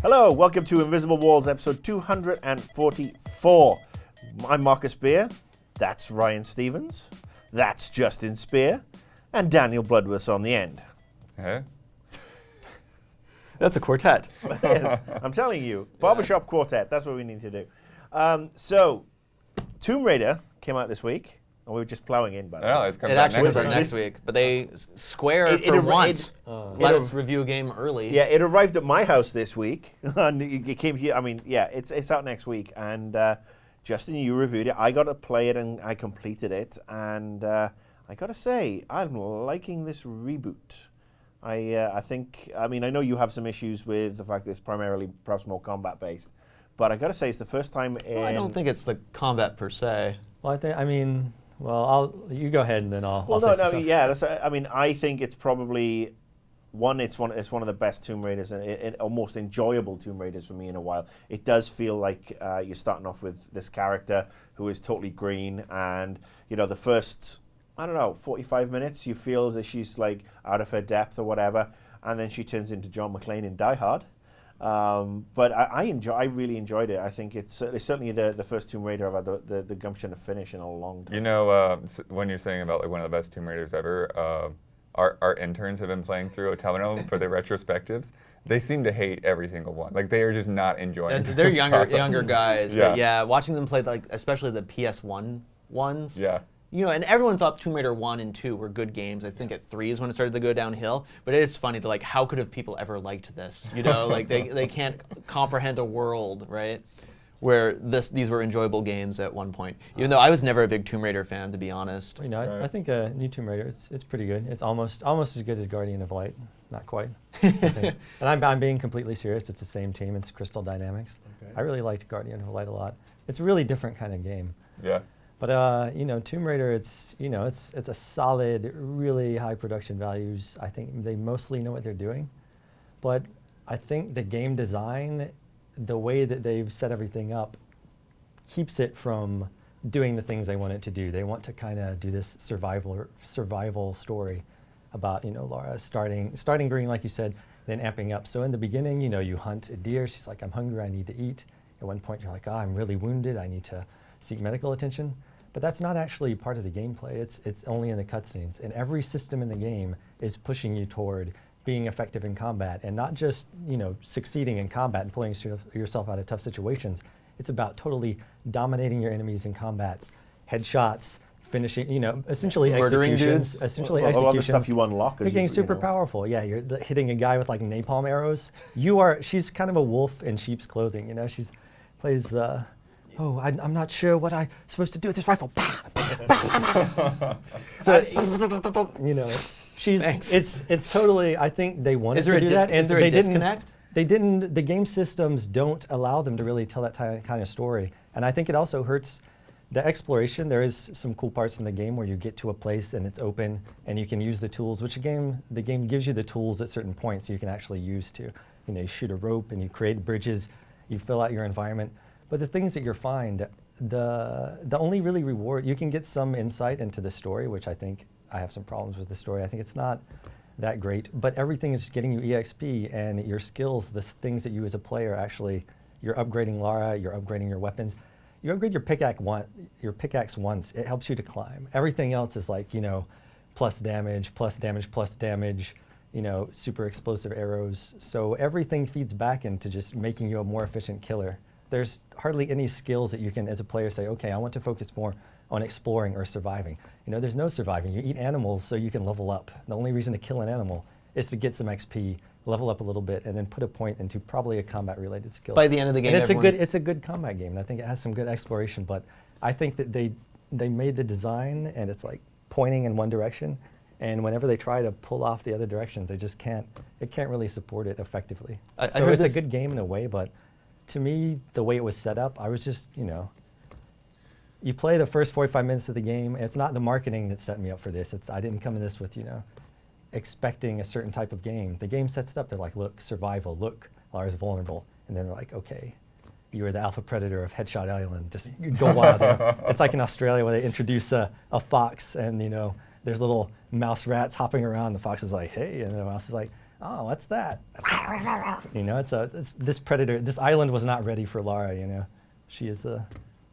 Hello, welcome to Invisible Walls, episode 244. I'm Marcus Beer, that's Ryan Stevens, that's Justin Spear, and Daniel Bloodworth's on the end. Hey. That's a quartet. Yes, I'm telling you, barbershop quartet, that's what we need to do. So, Tomb Raider came out this week. And we were just plowing in, by the way. It actually comes out next week, but they Square for once let us review a game early. Yeah, it arrived at my house this week. And it came here. I mean, yeah, it's out next week. And Justin, you reviewed it. I got to play it and I completed it. And I got to say, I'm liking this reboot. I think. I mean, I know you have some issues with the fact that it's primarily perhaps more combat based, but I got to say, it's the first time in. Well, I don't think it's the combat per se. Well, Well, you go ahead and then I'll. Well, I'll no, yeah. I think it's probably it's one of the best Tomb Raiders and almost enjoyable Tomb Raiders for me in a while. It does feel like you're starting off with this character who is totally green, and the first 45 minutes you feel as if she's like out of her depth or whatever, and then she turns into John McClane in Die Hard. But I really enjoyed it. I think it's certainly the first Tomb Raider I've had the gumption to finish in a long time. When you're saying about like one of the best Tomb Raiders ever, our interns have been playing through Otello for their retrospectives. They seem to hate every single one. Like they are just not enjoying. They're younger guys. Yeah. But yeah, watching them play especially the PS1 ones. Yeah. And everyone thought Tomb Raider 1 and 2 were good games. I think at 3 is when it started to go downhill. But it's funny, like, how could have people ever liked this? Like they can't comprehend a world, right? Where these were enjoyable games at one point. Even though I was never a big Tomb Raider fan, to be honest. I think new Tomb Raider, it's pretty good. It's almost as good as Guardian of Light. Not quite. And I'm being completely serious. It's the same team. It's Crystal Dynamics. Okay. I really liked Guardian of Light a lot. It's a really different kind of game. Yeah. But Tomb Raider, it's a solid, really high production values. I think they mostly know what they're doing, but I think the game design, the way that they've set everything up, keeps it from doing the things they want it to do. They want to kind of do this survival story about Lara starting green, like you said, then amping up. So in the beginning, you hunt a deer. She's like, I'm hungry, I need to eat. At one point, you're like, I'm really wounded, I need to seek medical attention. But that's not actually part of the gameplay. It's only in the cutscenes. And every system in the game is pushing you toward being effective in combat, and not just succeeding in combat and pulling yourself out of tough situations. It's about totally dominating your enemies in combats, headshots, finishing, essentially executions. Essentially a lot of the stuff you unlock. You're getting super powerful. Yeah, you're hitting a guy with like napalm arrows. She's kind of a wolf in sheep's clothing. She plays the. Oh, I'm not sure what I'm supposed to do with this rifle. So, it's totally. I think they wanted to do that, and is there a disconnect? They didn't. The game systems don't allow them to really tell that kind of story, and I think it also hurts the exploration. There is some cool parts in the game where you get to a place and it's open, and you can use the tools. The game gives you the tools at certain points you can actually use to, you shoot a rope and you create bridges, you fill out your environment. But the things that you find, the only really reward, you can get some insight into the story, which I think I have some problems with the story. I think it's not that great, but everything is just getting you EXP and your skills, the things that you as a player actually, you're upgrading Lara, you're upgrading your weapons. You upgrade your pickaxe once, it helps you to climb. Everything else is like, plus damage, super explosive arrows. So everything feeds back into just making you a more efficient killer. There's hardly any skills that you can, as a player, say, okay, I want to focus more on exploring or surviving. There's no surviving. You eat animals so you can level up. The only reason to kill an animal is to get some XP, level up a little bit, and then put a point into probably a combat-related skill. By the end of the game, and it's a good combat game, and I think it has some good exploration, but I think that they made the design, and it's like pointing in one direction, and whenever they try to pull off the other directions, they just can't really support it effectively. So it's a good game in a way, but to me, the way it was set up, I was just, you play the first 45 minutes of the game. It's not the marketing that set me up for this. I didn't come in this with, expecting a certain type of game. The game sets it up. They're like, look, survival. Look, Lara's vulnerable. And then they're like, okay, you are the alpha predator of Headshot Island. Just go wild. It's like in Australia where they introduce a fox, and there's little mouse rats hopping around. The fox is like, hey, and the mouse is like, oh, what's that? You know, it's this predator. This island was not ready for Lara. You know, she is the.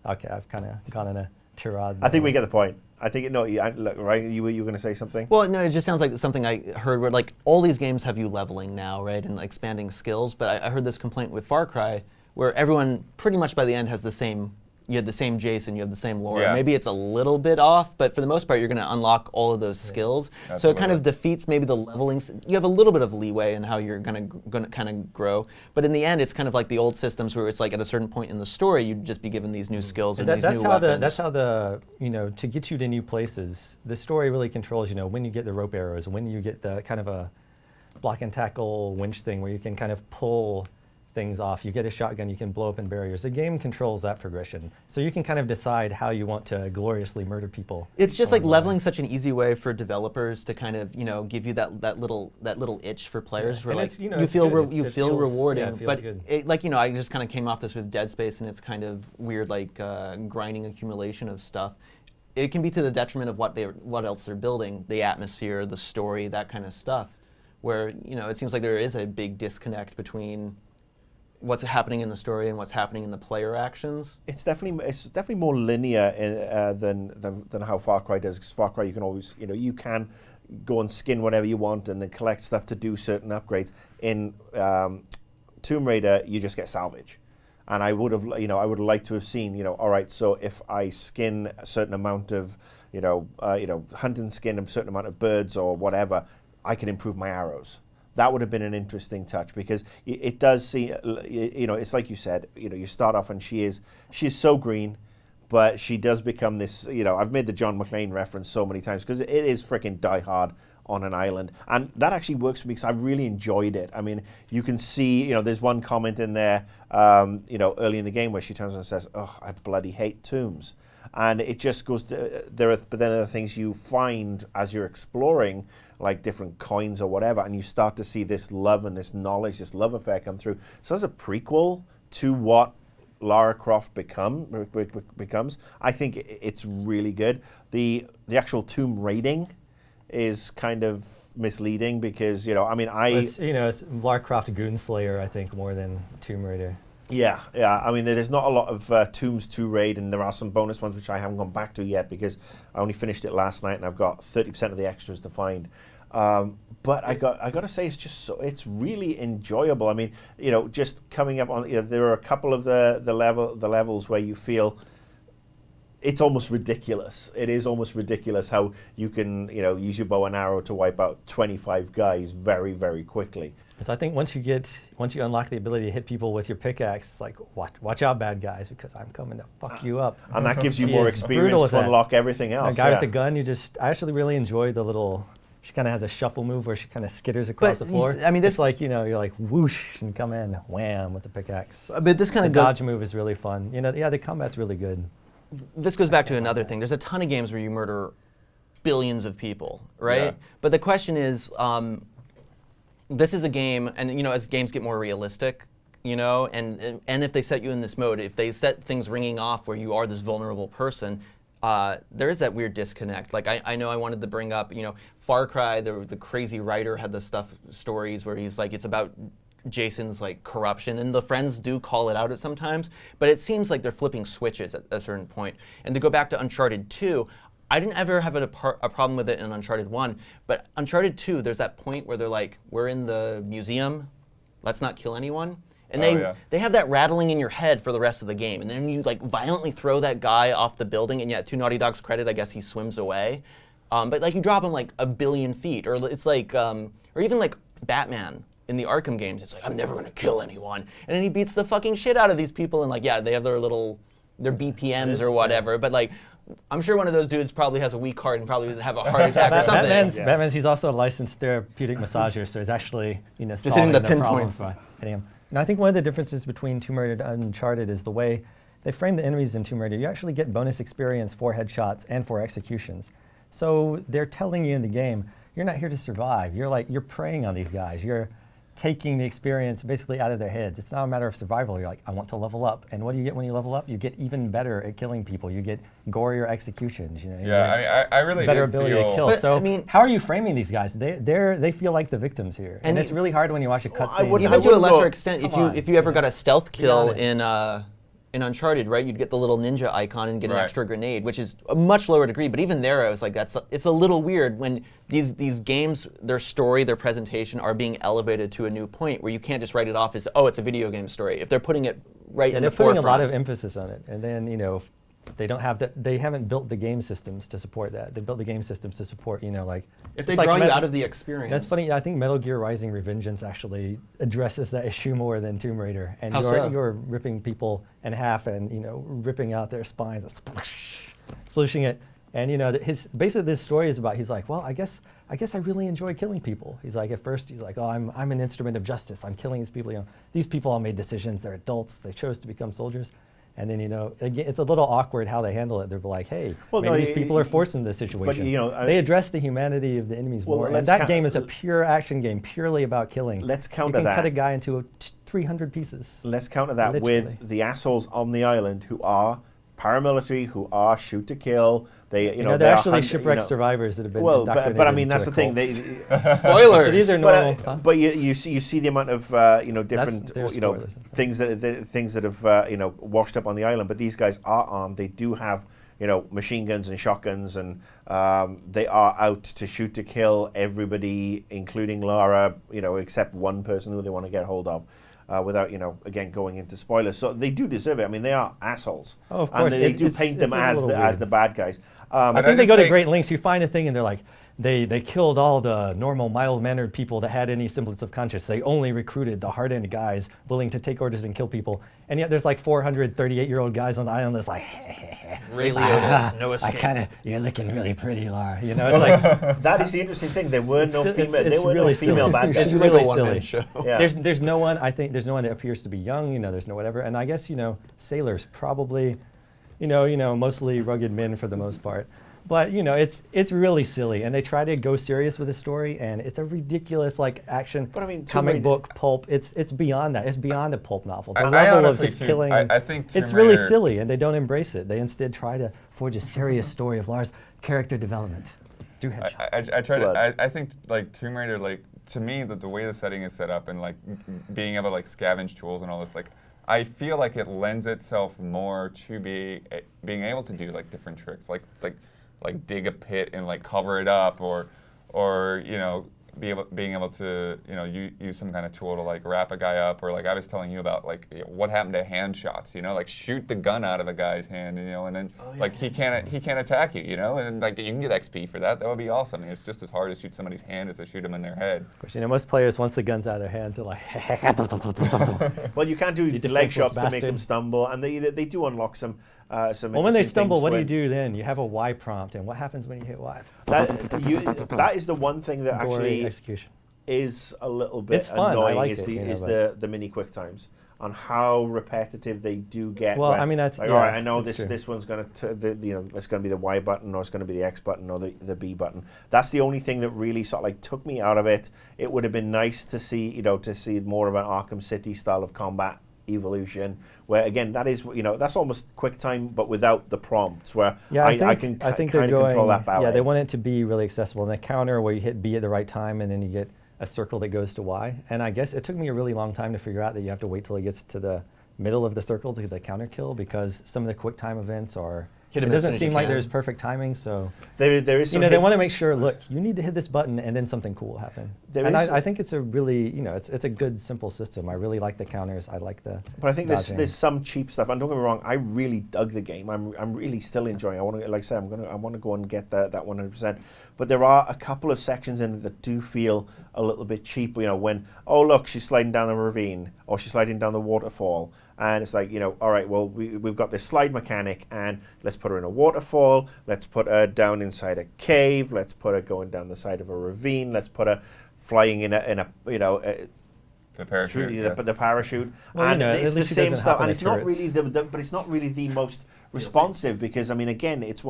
Okay, I've kind of gone in a tirade. I think we get the point. I think no, look, right? You were going to say something? Well, no, it just sounds like something I heard where like all these games have you leveling now, right, and expanding skills. But I heard this complaint with Far Cry, where everyone pretty much by the end has the same. You have the same Jason, you have the same lore. Yeah. Maybe it's a little bit off, but for the most part, you're going to unlock all of those skills. So it kind of defeats maybe the leveling. You have a little bit of leeway in how you're going to kind of grow, but in the end, it's kind of like the old systems where it's like at a certain point in the story, you'd just be given these new skills or these new weapons. That's how the to get you to new places, the story really controls. When you get the rope arrows, when you get the kind of a block and tackle winch thing where you can kind of pull things off. You get a shotgun, you can blow open barriers. The game controls that progression. So you can kind of decide how you want to gloriously murder people. It's just like leveling such an easy way for developers to kind of, give you that little itch for players where like you feel rewarding. Yeah, it feels but good. I just kind of came off this with Dead Space and it's kind of weird like grinding accumulation of stuff. It can be to the detriment of what else they're building, the atmosphere, the story, that kind of stuff. Where, it seems like there is a big disconnect between what's happening in the story and what's happening in the player actions. It's definitely more linear than how Far Cry does. Because Far Cry, you can always you can go and skin whatever you want and then collect stuff to do certain upgrades. In Tomb Raider, you just get salvage. And I would have liked to have seen all right. So if I skin a certain amount of hunt and skin a certain amount of birds or whatever, I can improve my arrows. That would have been an interesting touch because it does see, it's like you said, you start off and she's so green, but she does become this, I've made the John McClane reference so many times because it is freaking Die Hard on an island. And that actually works for me because I really enjoyed it. I mean, you can see, there's one comment in there, early in the game where she turns and says, oh, I bloody hate tombs. And it just goes to, but then there are things you find as you're exploring, like different coins or whatever, and you start to see this love and this knowledge, this love affair come through. So as a prequel to what Lara Croft becomes, I think it's really good. The actual tomb raiding is kind of misleading because, it's Lara Croft Goonslayer, I think, more than Tomb Raider. Yeah. I mean, there's not a lot of tombs to raid, and there are some bonus ones which I haven't gone back to yet because I only finished it last night, and I've got 30% of the extras to find. But I got to say, it's really enjoyable. I mean, just coming up on, there are a couple of the levels where you feel it's almost ridiculous. It is almost ridiculous how you can, use your bow and arrow to wipe out 25 guys very, very quickly. So I think once you unlock the ability to hit people with your pickaxe, it's like, watch out, bad guys, because I'm coming to fuck you up. And that gives you more experience to unlock everything else. A guy with the gun, I actually really enjoy the little, she kind of has a shuffle move where she kind of skitters across the floor. I mean, this it's like, you're like whoosh and come in, wham, with the pickaxe. But this kind of dodge move is really fun. The combat's really good. This goes back to another thing. There's a ton of games where you murder billions of people, right? Yeah. But the question is, this is a game, and as games get more realistic, and if they set you in this mode, if they set things ringing off where you are this vulnerable person, there is that weird disconnect. Like I know I wanted to bring up, Far Cry, the crazy writer had the stories where he's like, it's about Jason's like corruption, and the friends do call it out at sometimes, but it seems like they're flipping switches at a certain point. And to go back to Uncharted 2, I didn't ever have a problem with it in Uncharted 1, but Uncharted 2, there's that point where they're like, we're in the museum, let's not kill anyone. And they have that rattling in your head for the rest of the game. And then you like violently throw that guy off the building, and to Naughty Dog's credit, I guess he swims away. But like you drop him like a billion feet, or it's like, or even like Batman in the Arkham games, it's like, I'm never gonna kill anyone. And then he beats the fucking shit out of these people, and like, they have their BPMs or whatever, but like, I'm sure one of those dudes probably has a weak heart and probably doesn't have a heart attack or something. Batman's, he's also a licensed therapeutic massager, so he's actually, just hitting the pinpoints. By hitting him. And I think one of the differences between Tomb Raider and Uncharted is the way they frame the enemies in Tomb Raider. You actually get bonus experience for headshots and for executions. So they're telling you in the game, you're not here to survive. You're preying on these guys. You're taking the experience basically out of their heads. It's not a matter of survival. You're like, I want to level up. And what do you get when you level up? You get even better at killing people. You get gorier executions. You know, you get I really better did ability feel, to kill. But, So I mean- how are you framing these guys? They feel like the victims here. And it's really hard when you watch a Well, I cutscene. wouldn't- Even to a wouldn't lesser go- extent, Come on, if you ever got a stealth kill honest. in Uncharted, right? You'd get the little ninja icon and get an Right. extra grenade, which is a much lower degree. But even there, I was like, it's a little weird when these games, their story, their presentation are being elevated to a new point where you can't just write it off as, oh, it's a video game story. If they're putting it right Yeah, in they're the putting forefront. a lot of emphasis on it, and then they don't have they haven't built the game systems to support that. They built the game systems to support like if they it's like draw you Met- out of the experience. That's funny. I think Metal Gear Rising: Revengeance actually addresses that issue more than Tomb Raider, and How so? you're ripping people in half and ripping out their spines, splooshing it, and basically this story is about he's like, well, I guess I really enjoy killing people. He's like, at first he's like, oh, I'm an instrument of justice. I'm killing these people. These people all made decisions. They're adults. They chose to become soldiers. And then again, it's a little awkward how they handle it. They're like, hey, maybe these people are forced into this situation. They address the humanity of the enemies more. And that game is a pure action game, purely about killing. Let's counter you can that. cut a guy into 300 pieces. Let's counter that Literally. with the assholes on the island who are paramilitary, who are shoot to kill. They, they're they are actually shipwrecked survivors that have been indoctrinated but I mean into that's a the thing. cult. Spoilers. So these are normal. But you see the amount of different there's spoilers. things that have washed up on the island. But these guys are armed. They do have machine guns and shotguns, and they are out to shoot to kill everybody, including Lara. Except one person who they want to get hold of. Without again going into spoilers, so they do deserve it. I mean, they are assholes, Oh, of course. and they do paint them it's a as little as weird. the bad guys. I I think they just go to think- great lengths. You find a thing and they're like, they killed all the normal, mild-mannered people that had any semblance of conscience. They only recruited the hardened guys willing to take orders and kill people. And yet there's like 438-year-old guys on the island that's like, Ray Liotta's no escape. you're looking really pretty, Lara. It's like, That is the interesting thing. There were no It's- female. it's There were really no female silly. bad guys. It's It's really like a one-man silly. show. Yeah. There's no one, I think, there's no one that appears to be young, there's no whatever. And I guess, sailors probably, mostly rugged men for the most part. But, it's really silly. And they try to go serious with the story, and it's a ridiculous, action But I mean, Tomb comic Raider- book pulp. It's beyond that. It's beyond a pulp novel. The I level of honestly just too- killing. I think it's Tomb really Raider- silly, and they don't embrace it. They instead try to forge a serious story of Lara's character development. Do headshots. I try Blood. to. I think Tomb Raider, to me, the way the setting is set up and being able to scavenge tools and all this, I feel like it lends itself more to being able to do different tricks, like dig a pit and cover it up, or being able to use some kind of tool to wrap a guy up, or I was telling you about what happened to hand shots, shoot the gun out of a guy's hand, and then he can't attack you, and you can get XP for that. That would be awesome. It's just as hard to shoot somebody's hand as to shoot them in their head. Of course, most players, once the gun's out of their hand, they're like, Well, you can do You leg defenseless shots to make bastard. them stumble, and they do unlock some. Well, when they interesting stumble, things what do you when- do then? You have a Y prompt, and what happens when you hit Y? That is the one thing that Gory actually execution. is a little bit It's fun, I annoying. like is it, the mini quick times on how repetitive they do get. Well, where, I mean, that's- all yeah, right, I know that's this true. one's going to it's going to be the Y button, or it's going to be the X button, or the B button. That's the only thing that really sort of took me out of it. It would have been nice to see more of an Arkham City style of combat evolution, where again that's almost quick time but without the prompts, where I think they're kind going. of control that ballet. Yeah, they want it to be really accessible. And the counter where you hit B at the right time, and then you get a circle that goes to Y. And I guess it took me a really long time to figure out that you have to wait till it gets to the middle of the circle to get the counter kill, because some of the quick time events are. Hit It 'em as soon doesn't as you seem like can. there's perfect timing, so there is some they want to make sure. Look, you need to hit this button, and then something cool will happen. There And is- I think it's a really, it's a good simple system. I really like the counters. I like the. But I think dodging. there's some cheap stuff. And don't get me wrong, I really dug the game. I'm really still enjoying. I want to, like I said, I want to go and get that 100%. But there are a couple of sections in it that do feel a little bit cheap. When look, she's sliding down the ravine, or she's sliding down the waterfall, and it's like all right, well we've got this slide mechanic, and let's put her in a waterfall. Let's put her down inside a cave. Let's put her going down the side of a ravine. Let's put her flying in a The parachute. through yeah. the parachute, Well, and at it's the least it same doesn't stuff, hop on and the it's not turrets. really but it's not really the most responsive, because I mean again it's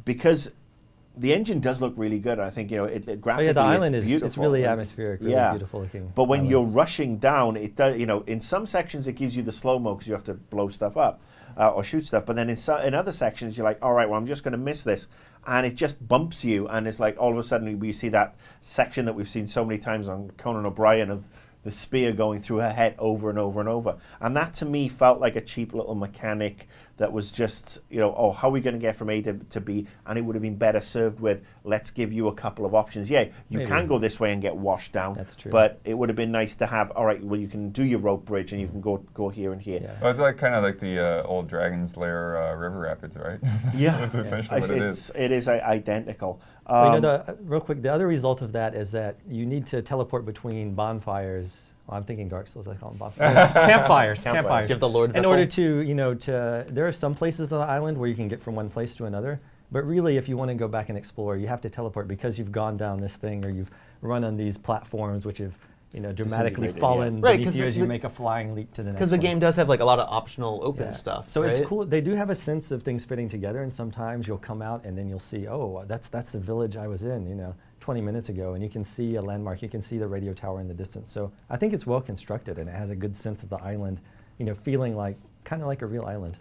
because the engine does look really good. I think graphically, Oh yeah, the island it's is beautiful. it's really atmospheric, really beautiful looking. But when island. you're rushing down, it does. In some sections it gives you the slow mo because you have to blow stuff up or shoot stuff. But then in other sections you're like, all right, well I'm just going to miss this, and it just bumps you, and it's like all of a sudden we see that section that we've seen so many times on Conan O'Brien of the spear going through her head over and over and over. And that to me felt like a cheap little mechanic that was just, how are we going to get from A to B? And it would have been better served with, let's give you a couple of options. Yeah, you Maybe. can go this way and get washed down. That's true. But it would have been nice to have, all right, well, you can do your rope bridge and you can go here and here. Yeah. Well, it's like kind of like the old Dragon's Lair River Rapids, right? Yeah. That's essentially what it is. It is identical. Well, real quick, the other result of that is that you need to teleport between bonfires. Well, I'm thinking Dark Souls, I call them bonfires. Campfires. Give the Lord In vessel. order to, there are some places on the island where you can get from one place to another, but really if you want to go back and explore, you have to teleport because you've gone down this thing or you've run on these platforms which have, dramatically Disintegrated, fallen Right, beneath 'cause you as you the- make a flying leap to the next Because the one. game does have like a lot of optional open Yeah. stuff. So it's right? cool. They do have a sense of things fitting together, and sometimes you'll come out and then you'll see, oh, that's the village I was in, 20 minutes ago, and you can see a landmark, you can see the radio tower in the distance. So I think it's well constructed, and it has a good sense of the island, feeling kind of like a real island.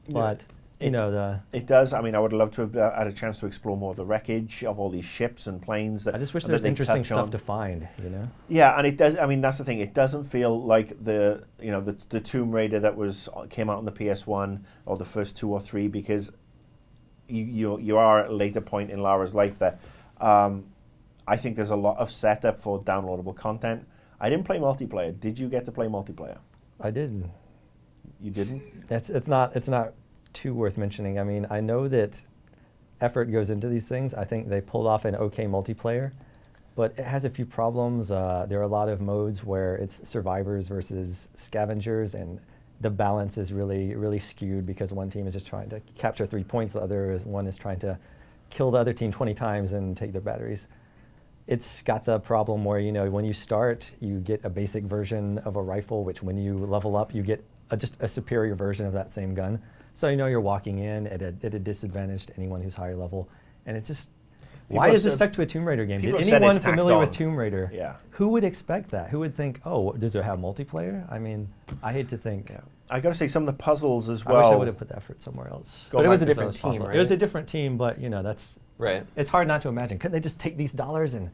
But It does. I mean, I would love to have had a chance to explore more of the wreckage of all these ships and planes. I just wish that there was they interesting touch on. stuff to find. Yeah, and it does. I mean, that's the thing. It doesn't feel like the Tomb Raider that came out on the PS1 or the first 2 or 3, because you are at a later point in Lara's life there. I think there's a lot of setup for downloadable content. I didn't play multiplayer. Did you get to play multiplayer? I did. You didn't? It's not too worth mentioning. I mean, I know that effort goes into these things. I think they pulled off an okay multiplayer, but it has a few problems. There are a lot of modes where it's survivors versus scavengers, and the balance is really, really skewed because one team is just trying to capture 3 points, one is trying to kill the other team 20 times and take their batteries. It's got the problem where, when you start, you get a basic version of a rifle, which when you level up, you get just a superior version of that same gun. So you're walking in at a disadvantage to anyone who's higher level. And it's just, why is this stuck to a Tomb Raider game? Did people said anyone it's tacked familiar with on. Tomb Raider, Yeah. who would expect that? Who would think, oh, does it have multiplayer? I mean, I hate to think. Yeah. I got to say, some of the puzzles as I well. wish I would have put the effort somewhere else. Go But it was back a to different those team, puzzles. right? It was a different team, but that's Right. it's hard not to imagine. Couldn't they just take these dollars and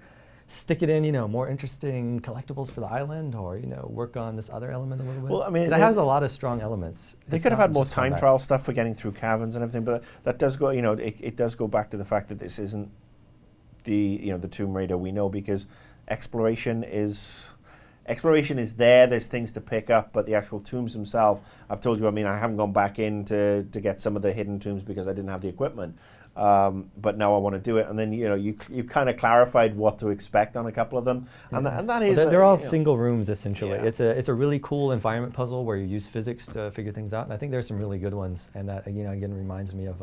stick it in, more interesting collectibles for the island, or work on this other element a little bit? Well, I mean, 'Cause it has a lot of strong elements. They It's could have not had more just time combat. trial stuff for getting through caverns and everything, but that does go. It does go back to the fact that this isn't the Tomb Raider we know, because exploration is there. There's things to pick up, but the actual tombs themselves, I've told you. I mean, I haven't gone back in to get some of the hidden tombs because I didn't have the equipment. But now I want to do it, and then you kind of clarified what to expect on a couple of them, and that is They're all single rooms essentially. Yeah. It's a really cool environment puzzle where you use physics to figure things out, and I think there's some really good ones. And that again reminds me of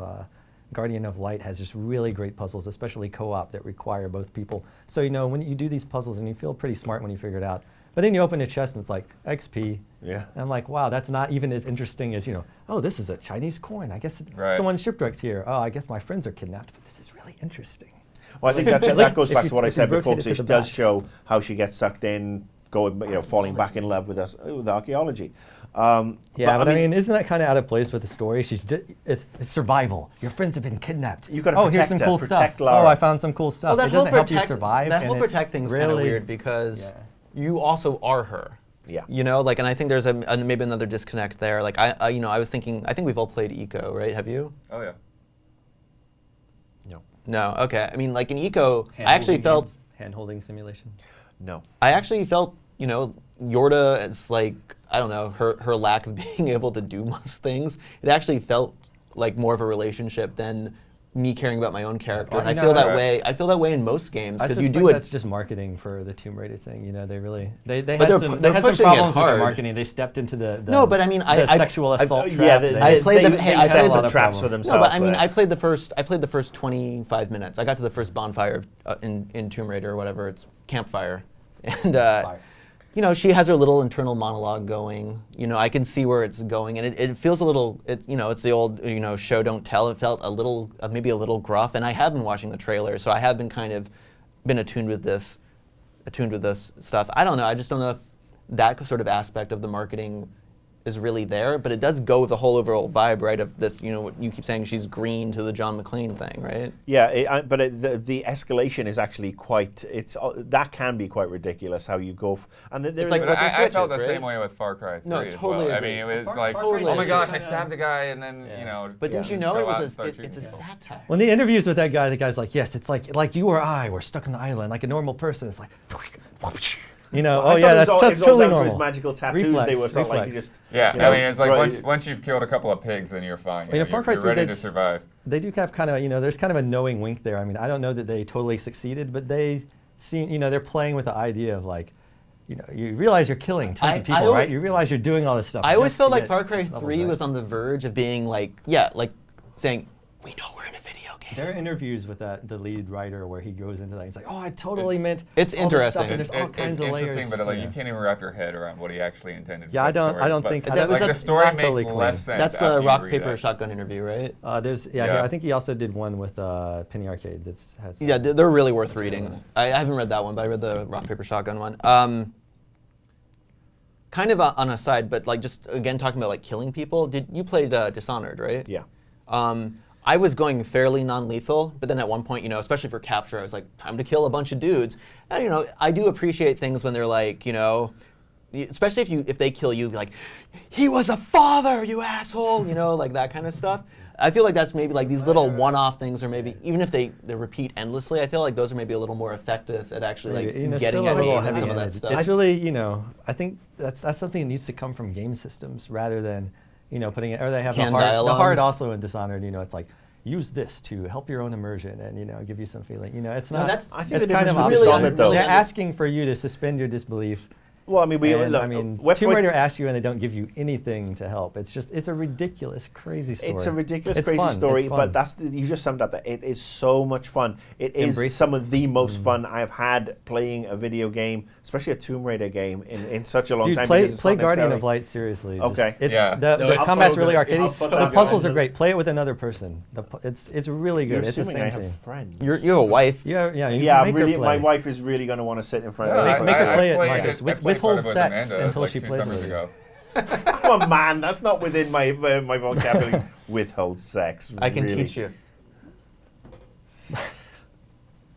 Guardian of Light has just really great puzzles, especially co-op, that require both people. So when you do these puzzles and you feel pretty smart when you figure it out, but then you open a chest and it's like XP. Yeah. And I'm like, wow, that's not even as interesting as oh, this is a Chinese coin. I guess Right. someone shipwrecked here. Oh, I guess my friends are kidnapped. But this is really interesting. Well, I think that goes If back you- to what I if you said before. rotate it Because to it the does back. show how she gets sucked in, falling back in love with archaeology. Yeah, but I mean, isn't that kind of out of place with the story? It's survival. Your friends have been kidnapped. You've gotta oh, here's protect some her, cool protect stuff. Lara. Oh, I found some cool stuff. Well, that It whole doesn't help you protect survive. That and whole it protect thing's kind of really- weird because Yeah. you also are her. Yeah. And I think there's maybe another disconnect there. Like I was thinking, I think we've all played Eco, right? Have you? Oh yeah. No. No. Okay. I mean, like in Eco, I actually felt hand-holding simulation. No. Yorda is like, I don't know, her lack of being able to do most things. It actually felt like more of a relationship than me caring about my own character. And I feel that way. I feel that way in most games I because you suspect do it. that's just marketing for the Tomb Raider thing. They really they But had they're some pushing it problems with hard. the marketing. They stepped into the No, but I mean, the sexual assault trap. Yeah, They- I played they I set played some the- traps for No, themselves. but I mean, there. I played the first 25 minutes. I got to the first bonfire in Tomb Raider or whatever. It's campfire, and Fire. you know, she has her little internal monologue going. You know, I can see where it's going, and it feels a little. You know, it's the old, you know, show don't tell. It felt a little, maybe a little gruff, and I have been watching the trailer, so I have been kind of been attuned with this stuff. I don't know. I just don't know if that sort of aspect of the marketing is really there, but it does go with the whole overall vibe, right? Of this, you know, what you keep saying she's green to the John McClane thing, right? Yeah, the escalation is actually quite. That can be quite ridiculous how you go. And It's like But I switches, felt the right? same way with Far Cry 3 No, as totally well. I agree. mean, it was Far like, Cry oh my gosh, I kinda- stabbed a guy, and then, you know. But didn't you just know go it out and was start it's a shooting people. satire? When the interviews with that guy, the guy's like, yes, it's like you or I were stuck on the island, like a normal person. It's like, you know, I oh yeah, thought that's it was all totally down to normal. his magical tattoos. Reflex, They were sort of like you reflex. just. Yeah, you know, I mean, it's like throw- once you've killed a couple of pigs, then you're fine. You know, Far Cry you're 3 ready to does- survive. They do have kind of, you know, there's kind of a knowing wink there. I mean, I don't know that they totally succeeded, but they seem, you know, they're playing with the idea of like, you know, you realize you're killing tons of people, always- right? You realize you're doing all this stuff. I always just felt to like get Far Cry levels 3 right. was on the verge of being like, yeah, like saying, we know we're in a video game. There are interviews with the lead writer where he goes into that. He's like, oh, I totally meant. It's all this stuff, interesting. and there's all kinds of layers. interesting, but like yeah. you can't even wrap your head around what he actually intended. Yeah, for I that don't- story. I don't But, think- That was like the not story makes totally clean. less sense. That's after the you rock read paper that. shotgun interview, right? There's Yeah. I think he also did one with Penny Arcade. That's has. Yeah, they're really worth reading. I haven't read that one, but I read the rock paper shotgun one. Kind of on a side, but like just again talking about like killing people. Did you played Dishonored, right? Yeah. I was going fairly non-lethal, but then at one point, you know, especially for capture, I was like, time to kill a bunch of dudes. And you know, I do appreciate things when they're like, you know, especially if they kill you, like, he was a father, you asshole, you know, like that kind of stuff. I feel like that's maybe like these little one-off things, or maybe even if they repeat endlessly, I feel like those are maybe a little more effective at actually like You know, getting still a at me little and some of that heavy-handed. stuff. It's really, you know, I think that's something that needs to come from game systems rather than, you know, putting it, or they have the Canned heart. The dialogue. heart also in Dishonored, you know, it's like, use this to help your own immersion and, you know, give you some feeling. You know, it's not. that's- I think it's the kind of difference with opposite. Dishonored, though- They're asking for you to suspend your disbelief. Well, I mean, And, look, I mean, we're Tomb point- Raider asks you and they don't give you anything to help. It's just, it's a ridiculous, crazy story. It's a ridiculous, It's crazy fun, story, it's but fun. you just summed up that it is so much fun. It is Embrace some of the most fun I've had playing a video game, especially a Tomb Raider game, in such a long Dude, time. play because it's play not Guardian necessarily- of Light seriously. Just- Okay. It's, Yeah. The No, I'll combat's follow really that. I'll arcade. put The that puzzles down. are great. Play it with another person. It's really You're good. It's the assuming I same have team. friends. You have a wife. Yeah, yeah. You Yeah, can make her play. my wife is really going to want to sit in front Yeah, of me. Make her play it, played- Marcus. I With- played withhold part of it with sex Amanda, until like she 2 plays summers with you. ago. Come on, man, that's not within my vocabulary. Withhold sex. I can really. teach you.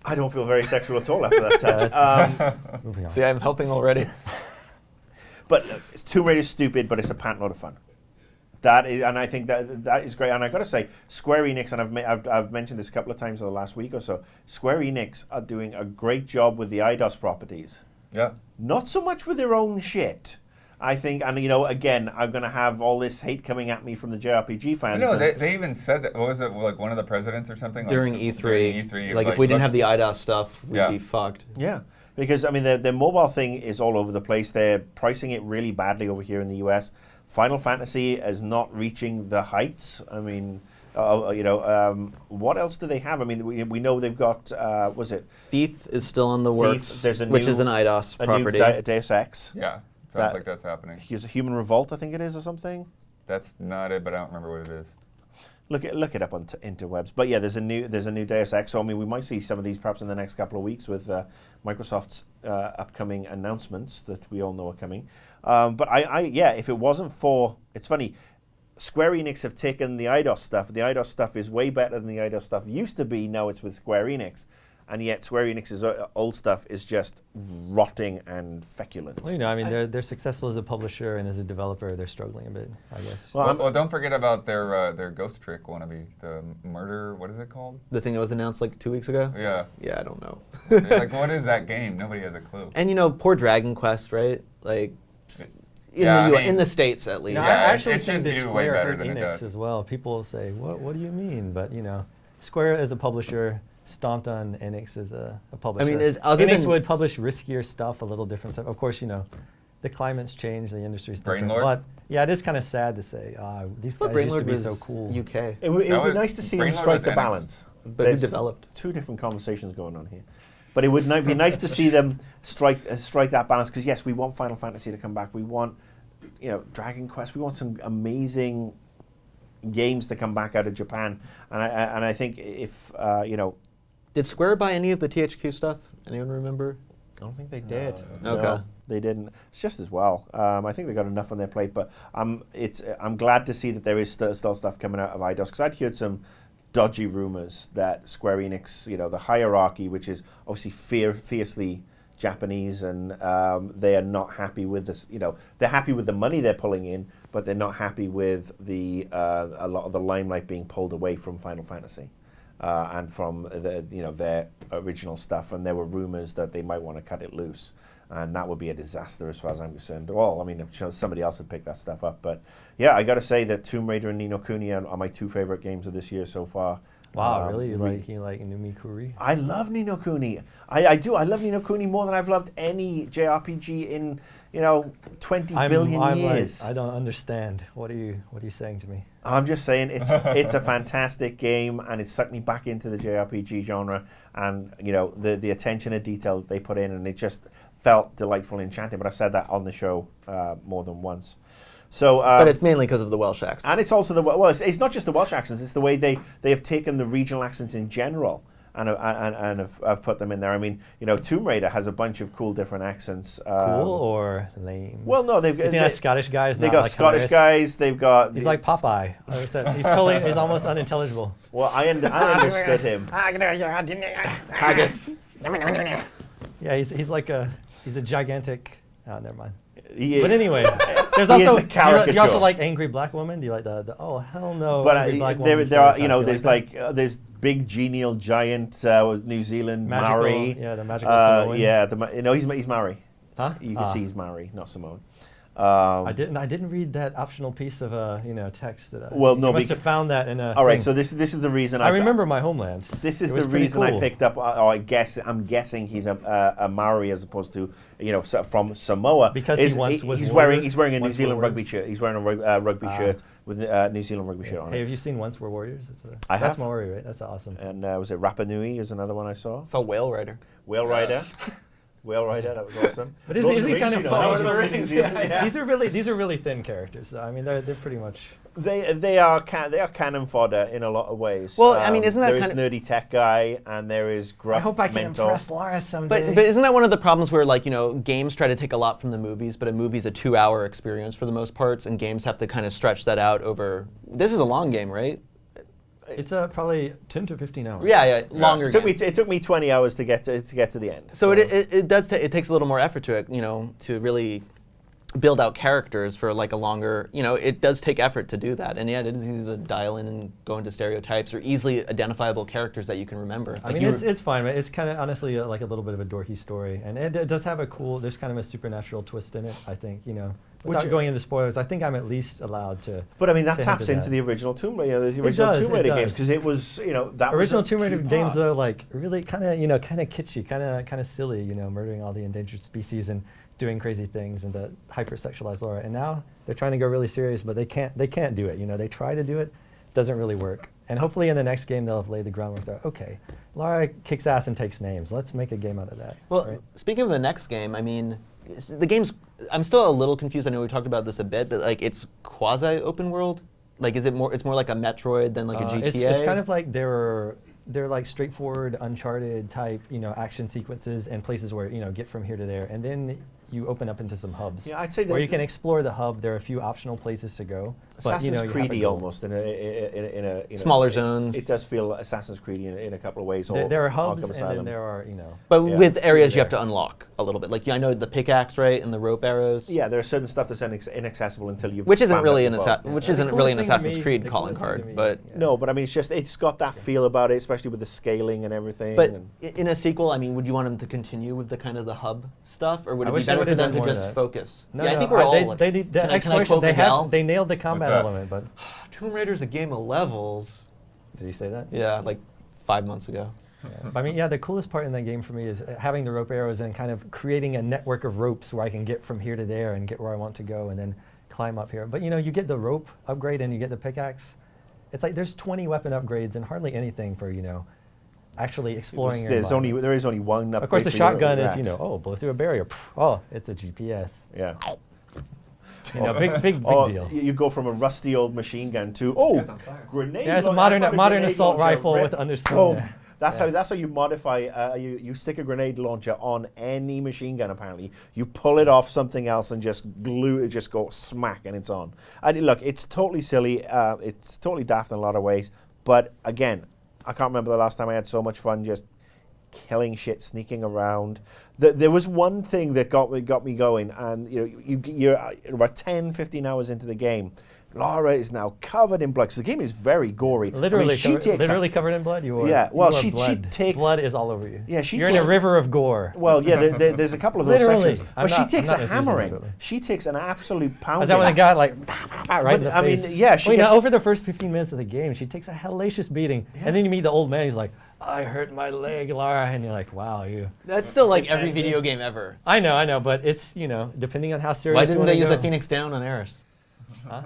I don't feel very sexual at all after that touch. Moving on. See, I'm helping already. But look, Tomb Raider is stupid, but it's a pant load of fun. That is, and I think that is great. And I got to say, Square Enix, and I've mentioned this a couple of times in the last week or so. Square Enix are doing a great job with the IDOS properties. Yeah. Not so much with their own shit. I think, and you know, again, I'm going to have all this hate coming at me from the JRPG fans. No, and- they even said that. What was it? Like one of the presidents or something? During like, E3. During E3. Like if we didn't look- have the IDOS stuff, we'd Yeah. be fucked. Yeah, because I mean, their mobile thing is all over the place. They're pricing it really badly over here in the US. Final Fantasy is not reaching the heights. I mean, what else do they have? I mean, we know they've got, was it Thief is still in the works, There's a which new- is an IDOS a property. new Deus Ex? Yeah. Sounds That- like that's happening. Here's a Human Revolt, I think it is, or something. That's not it, but I don't remember what it is. Look it up on interwebs. But yeah, there's a new Deus Ex. So I mean, we might see some of these perhaps in the next couple of weeks with Microsoft's upcoming announcements that we all know are coming. But if it wasn't for, it's funny, Square Enix have taken the IDOS stuff. The IDOS stuff is way better than the IDOS stuff used to be. Now it's with Square Enix. And yet Square Enix's old stuff is just rotting and feculent. Well, you know, I mean, they're successful as a publisher and as a developer. They're struggling a bit, I guess. Well, don't forget about their Ghost Trick wannabe, the murder. What is it called? The thing that was announced like 2 weeks ago? Yeah. Yeah, I don't know. Like, what is that game? Nobody has a clue. And you know, poor Dragon Quest, right? Like, Yeah, I mean- in the States at least. No, Yeah, I actually it should think that do way Square better hurt than it Enix does. as well. People will say, "What do you mean?" But you know, Square as a publisher stomped on Enix as a publisher. other Enix than- would publish riskier stuff, a little different stuff. Of course, you know, the climate's changed, the industry's different. Brainlord? But yeah, it is kind of sad to say these But guys used to Brainlord be was so cool. UK. It would That be was- nice to see them Brainlord strike was the NX. balance. But who There's developed? two different conversations going on here. But it would be nice to see them strike that balance, because yes, we want Final Fantasy to come back. We want, Dragon Quest. We want some amazing games to come back out of Japan. And I think if Did Square buy any of the THQ stuff? Anyone remember? I don't think they did. Okay. No, they didn't. It's just as well. I think they got enough on their plate, but I'm glad to see that there is still stuff coming out of Eidos, because I'd heard some dodgy rumors that Square Enix, the hierarchy, which is obviously fiercely Japanese, and they are not happy with this. They're happy with the money they're pulling in, but they're not happy with a lot of the limelight being pulled away from Final Fantasy. And from their original stuff, and there were rumors that they might want to cut it loose, and that would be a disaster as far as I'm concerned. Well, I mean, I'm sure somebody else would pick that stuff up, but yeah, I got to say that Tomb Raider and Ni no Kuni are my 2 favorite games of this year so far. Wow, really? You like Inumi Kuri? I love Ni no Kuni. I do. I love Ni no Kuni more than I've loved any JRPG in 20 billion years. I don't understand. What are you saying to me? I'm just saying it's a fantastic game, and it sucked me back into the JRPG genre, and the attention to detail they put in, and it just felt delightful and enchanting. But I've said that on the show more than once. So, but it's mainly because of the Welsh accent. And it's also it's not just the Welsh accents, it's the way they have taken the regional accents in general and have put them in there. I mean, Tomb Raider has a bunch of cool different accents. Cool or lame? Well, no, they've got Scottish guys. They got like Scottish guys. They've got. He's like Popeye. He's almost unintelligible. Well, I understood him. Haggis. Yeah, he's a gigantic. Oh, never mind. Yeah. But anyway, there's He is also. a caricature. Do you also like angry black woman? Do you like the oh hell no? But angry black there woman are stereotype? there's there's big genial giant New Zealand magical, Maori. Yeah, the magical Samoan. Yeah, he's Maori. Huh? You can see he's Maori, not Samoan. I didn't read that optional piece of text that I Well, no, you must have found that in a all right, thing. so this is the reason I remember my homeland. This is It was the pretty reason I cool. picked up. I'm guessing he's a Maori as opposed to from Samoa, Because he's wearing a New Once Zealand Were rugby Warriors. shirt. He's wearing a rugby shirt with New Zealand rugby shirt on Hey, it. have you seen Once Were Warriors? I That's have. Maori, right? That's awesome. And was it Rapa Nui? Is another one I saw. It's a Whale Rider. Whale Rider. Whale Rider, that was awesome. But isn't he kind of that fun? was from New Zealand. Yeah. These are really thin characters. Though. I mean, they're pretty much. They are cannon fodder in a lot of ways. Well, I mean, isn't that there is kind of- nerdy tech guy, and there is gruff I hope I can mentor. impress Laura someday. But isn't that one of the problems where games try to take a lot from the movies, but a movie's a 2-hour experience for the most parts, and games have to kind of stretch that out over. This is a long game, right? It's probably 10 to 15 hours. Yeah, longer. It took me 20 hours to get to the end. So it does it takes a little more effort to it, to really build out characters for like a longer, it does take effort to do that. And yeah, it is easy to dial in and go into stereotypes or easily identifiable characters that you can remember. I mean, it's fine, right? It's kind of honestly like a little bit of a dorky story, and it does have there's kind of a supernatural twist in it. I think without going into spoilers, I think I'm at least allowed to. But I mean, that to taps hint into at the original Tomb Raider, Tomb Raider games, because it was that original was a Tomb Raider key games part. though, like really kind of kitschy, kind of silly, murdering all the endangered species and doing crazy things and the hypersexualized Laura. And now they're trying to go really serious, but they can't do it. They try to do it, doesn't really work. And hopefully in the next game they'll have laid the groundwork there. Okay, Laura kicks ass and takes names. Let's make a game out of that. Well, right? speaking of the next game, I mean, the game's. I'm still a little confused. I know we talked about this a bit, but like it's quasi open world. Like, is it more? It's more like a Metroid than like a GTA. It's kind of like they're like straightforward Uncharted type, action sequences and places where get from here to there, and then you open up into some hubs. Yeah, I'd say where you can explore the hub. There are a few optional places to go. But, Assassin's you have a Creedy goal. almost in a Smaller zones. It does feel Assassin's Creedy in a couple of ways. There are hubs, Arkham and Asylum. then there are But Yeah. with areas you Yeah. have to unlock a little bit. Like I know the pickaxe, right, and the rope arrows. Yeah, there's certain stuff that's inaccessible until you've. Which isn't spammed really it an as assa- well. which The isn't coolest really an thing to Assassin's me- Creed the calling coolest thing to card, me- but. yeah. No, but I mean, it's got that feel about it, especially with the scaling and everything. But and in a sequel, I mean, would you want them to continue with the kind of the hub stuff, or would I it be wish they better for would've them done to more of just that. focus? No, yeah, I no, think we're all. they, like, they need the can I exploration. quote Miguel? They nailed the combat that? element, but Tomb Raider's a game of levels. did you say that? Yeah, like 5 months ago. Yeah. I mean, yeah, the coolest part in that game for me is having the rope arrows and kind of creating a network of ropes where I can get from here to there and get where I want to go and then climb up here. But you get the rope upgrade and you get the pickaxe. It's like there's 20 weapon upgrades and hardly anything for actually exploring your There is only one upgrade. Of course, the for your shotgun is, racks. blow through a barrier. Pff, oh, it's a GPS. Yeah. Big Or deal. you go from a rusty old machine gun to grenade. Yeah, it's a I found modern grenade assault launcher, rifle rip, with understood. boom. Yeah. That's how you modify. You stick a grenade launcher on any machine gun. Apparently, you pull it off something else and just glue it. Just go smack and it's on. And look, it's totally silly. It's totally daft in a lot of ways. But again, I can't remember the last time I had so much fun just killing shit, sneaking around. There was one thing that got me going, and you're about 10, 15 hours into the game. Laura is now covered in blood. So the game is very gory. Literally, Literally covered in blood. You are. Yeah, well, you are she blood. takes- blood is all over you. Yeah, she You're in a takes- river of gore. Well, yeah, there's a couple of those Literally. sections. I'm But she not- takes I'm a not misusing it, hammering. literally. She takes an absolute pounding. Is that when the guy right in the I mean, face? yeah, she Well, gets- over the first 15 minutes of the game, she takes a hellacious beating, and then you meet the old man. He's like, "I hurt my leg, Lara," and you're like, "Wow, you." That's still like every video game ever. I know, but it's depending on how serious. Why you didn't wanna they use go. a Phoenix Down on Eris? Huh?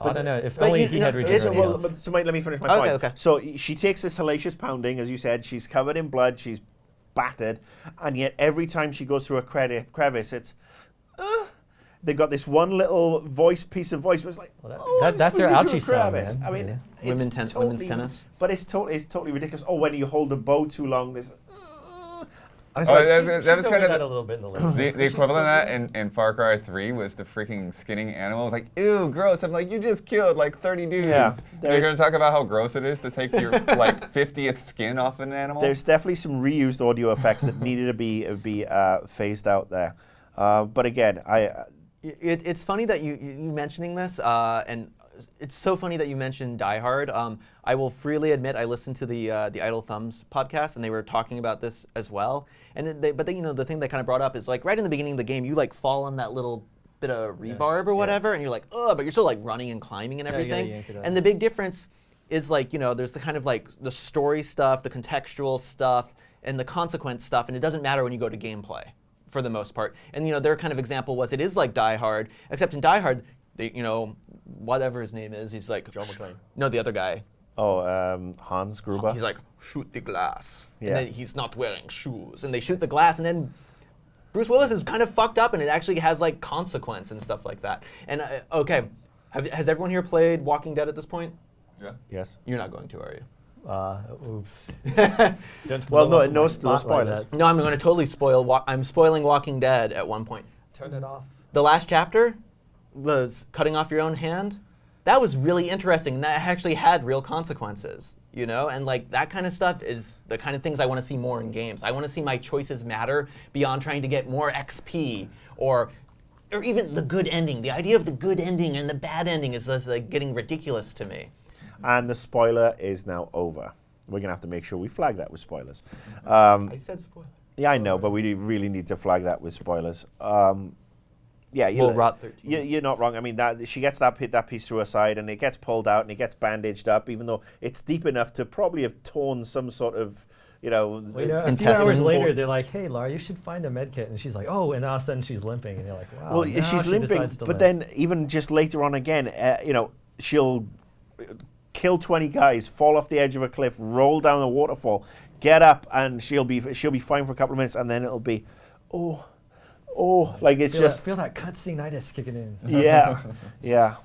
I don't know. If but only you he know, had it's- regenerated. Well, but so let me finish my Okay, point. okay. So she takes this hellacious pounding, as you said. She's covered in blood. She's battered, and yet every time she goes through a crevice, it's. They've got this one little piece of voice, but it's like, Well, I'm that's their squeezing through a ouchie sound, crevice. man. I mean, Yeah. it's Women's tennis. But it's totally ridiculous. Oh, when you hold the bow too long, there's. That She's was over kind that a of little bit in the later. the equivalent of that in Far Cry 3 was the freaking skinning animal. It was like, ew, gross. I'm like, you just killed like 30 dudes. Yeah, And you're going to talk about how gross it is to take your like 50th skin off an animal? There's definitely some reused audio effects that needed to be phased out there. But again, It's funny that you mentioning this, and it's so funny that you mentioned Die Hard. I will freely admit I listened to the Idle Thumbs podcast, and they were talking about this as well. And the thing they kind of brought up is like right in the beginning of the game, you like fall on that little bit of rebarb or whatever, and you're like, ugh, but you're still like running and climbing and Yeah, you gotta everything. yank it out. And the big difference is like there's the kind of like the story stuff, the contextual stuff, and the consequence stuff, and it doesn't matter when you go to gameplay for the most part. And their kind of example was it is like Die Hard, except in Die Hard, whatever his name is, he's like John McClane. No, the other guy. Hans Gruber. He's like, shoot the glass. Yeah. And then he's not wearing shoes. And they shoot the glass, and then Bruce Willis is kind of fucked up, and it actually has like consequence and stuff like that. And okay, has everyone here played Walking Dead at this point? Yeah. Yes. You're not going to, are you? Oops. Well, no spoilers. No, I'm going to totally spoil. I'm spoiling Walking Dead at one point. Turn it off. The last chapter, the cutting off your own hand, that was really interesting. And that actually had real consequences, And like that kind of stuff is the kind of things I want to see more in games. I want to see my choices matter beyond trying to get more XP or even the good ending. The idea of the good ending and the bad ending is just like getting ridiculous to me. And the spoiler is now over. We're going to have to make sure we flag that with spoilers. I said spoiler. Yeah, I know, but we really need to flag that with spoilers. Yeah, Rot 13. you're not wrong. I mean, she gets that piece through her side, and it gets pulled out, and it gets bandaged up, even though it's deep enough to probably have torn some sort of, A few hours Intestine. later, they're like, "Hey, Laura, you should find a med kit," and she's like, "Oh," and all of a sudden she's limping, and you're like, "Wow." Well, now she's she limping, decides to but limp. then even just later on again, she'll kill 20 guys, fall off the edge of a cliff, roll down a waterfall, get up, and she'll be fine for a couple of minutes, and then it'll be, like it's just feel that cutscene-itis kicking in. yeah.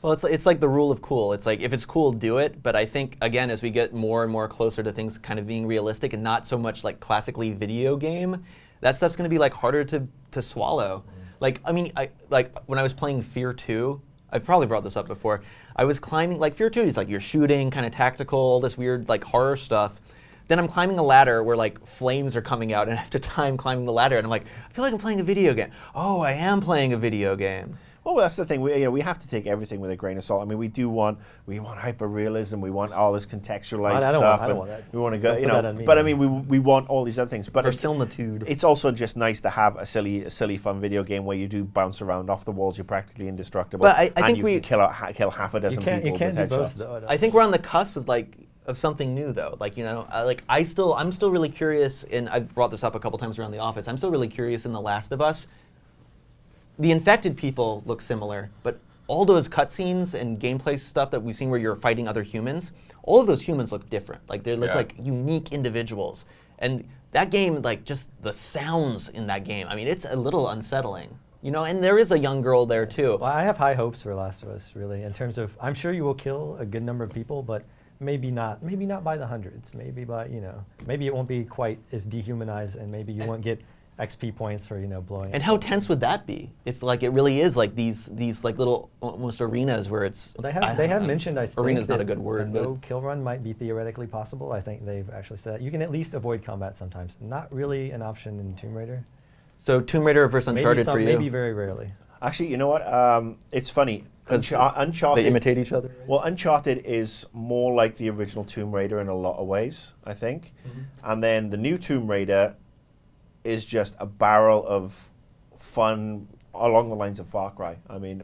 Well, it's like the rule of cool. It's like if it's cool, do it. But I think again, as we get more and more closer to things kind of being realistic and not so much like classically video game, that stuff's going to be like harder to swallow. Like I mean, like when I was playing Fear 2, I've probably brought this up before. I was climbing like Fear 2. It's like you're shooting, kind of tactical, all this weird like horror stuff. Then I'm climbing a ladder where like flames are coming out, and I have to time climbing the ladder, and I'm like, I feel like I'm playing a video game. Oh, I am playing a video game. Well, that's the thing. We have to take everything with a grain of salt. I mean, we want hyper realism. We want all this contextualized I don't stuff. want that. We want to go, Don't put that on me, But I man. mean, we want all these other things. But Verisimilitude. it's also just nice to have a silly, fun video game where you do bounce around off the walls. You're practically indestructible. But I and think you we- can kill half a dozen You people can't do with both, headshots. though. I think we're on the cusp of something new, though. Like I'm still really curious, and I've brought this up a couple times around the office. I'm still really curious in The Last of Us. The infected people look similar, but all those cutscenes and gameplay stuff that we've seen where you're fighting other humans, all of those humans look different. Like they look like unique individuals. And that game, like just the sounds in that game, I mean, it's a little unsettling. You know, and there is a young girl there too. Well, I have high hopes for Last of Us, really, in terms of, I'm sure you will kill a good number of people, but maybe not by the hundreds, maybe by, maybe it won't be quite as dehumanized, and maybe you won't get XP points for, blowing. And how tense would that be if like it really is like these like little almost arenas where it's. Well, they have mentioned, I think, arena's not that a good word, a no kill run might be theoretically possible. I think they've actually said that. You can at least avoid combat sometimes. Not really an option in Tomb Raider. So Tomb Raider versus Uncharted for you? Maybe very rarely. Actually, you know what? It's funny. Uncharted. They imitate each other. Well, Uncharted is more like the original Tomb Raider in a lot of ways, I think. And then the new Tomb Raider is just a barrel of fun along the lines of Far Cry. I mean,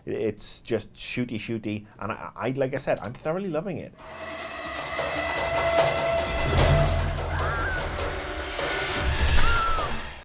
it's just shooty, and I like I said, I'm thoroughly loving it.